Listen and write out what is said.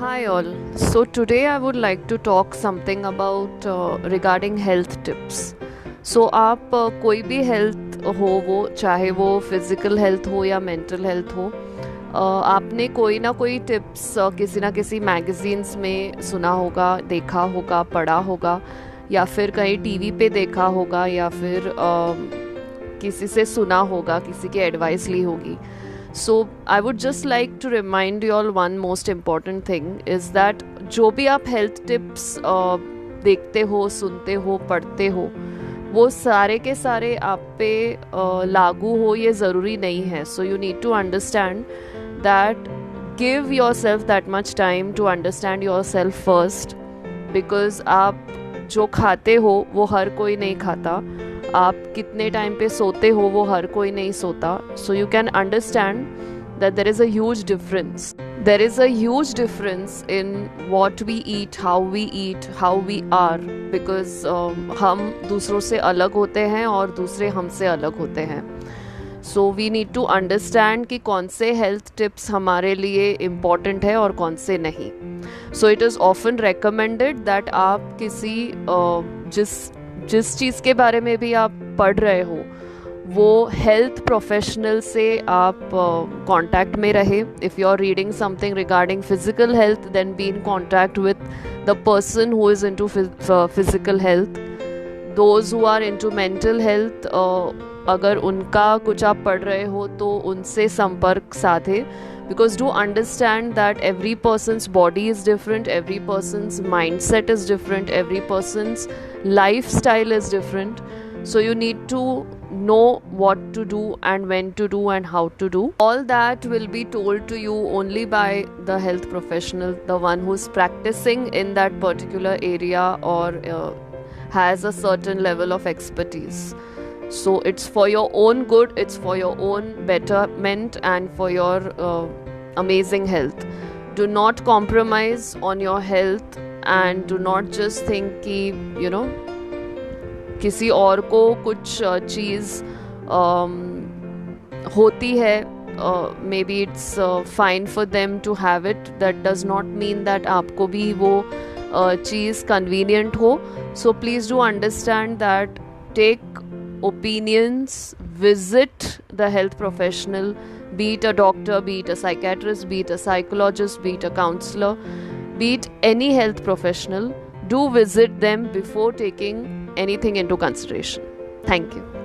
Hi all. So today I would like to talk something about regarding health tips. So आप कोई भी health हो, वो चाहे वो फिज़िकल हेल्थ हो या मेंटल हेल्थ हो, आपने कोई ना कोई टिप्स किसी ना किसी मैगज़ीन्स में सुना होगा, देखा होगा, पढ़ा होगा, या फिर कहीं टीवी पे देखा होगा, या फिर किसी से सुना होगा, किसी की एडवाइस ली होगी. So I would just like to remind you all one most important thing is that जो भी आप हेल्थ टिप्स देखते हो, सुनते हो, पढ़ते हो, वो सारे के सारे आप पे लागू हो ये ज़रूरी नहीं है. So you need to understand that give your self that much time to understand your self first, because आप जो खाते हो वो हर कोई नहीं खाता, आप कितने टाइम पे सोते हो वो हर कोई नहीं सोता. So you can understand that there is a huge difference. There is a huge difference in what we eat, how we are, because हम दूसरों से अलग होते हैं और दूसरे हमसे अलग होते हैं. So we need to understand कि कौन से हेल्थ टिप्स हमारे लिए इम्पॉर्टेंट है और कौन से नहीं. So it is often recommended that आप किसी जिस चीज़ के बारे में भी आप पढ़ रहे हो वो हेल्थ प्रोफेशनल से आप कांटेक्ट में रहे. If you are reading something regarding physical health, then be in contact with the person who is into physical health. Those who are into mental health, अगर उनका कुछ आप पढ़ रहे हो तो उनसे संपर्क साधे, because do understand that every person's body is different, every person's mindset is different, every person's lifestyle is different. So you need to know what to do and when to do and how to do. All that will be told to you only by the health professional, the one who's practicing in that particular area or has a certain level of expertise. So it's for your own good, it's for your own betterment and for your amazing health. Do not compromise on your health and do not just think कि you know किसी और को कुछ चीज़ होती है, maybe it's fine for them to have it. That does not mean that आपको भी वो चीज़ convenient हो. So please do understand that take opinions, visit the health professional, be it a doctor, be it a psychiatrist, be it a psychologist, be it a counselor, be it any health professional. Do visit them before taking anything into consideration. Thank you.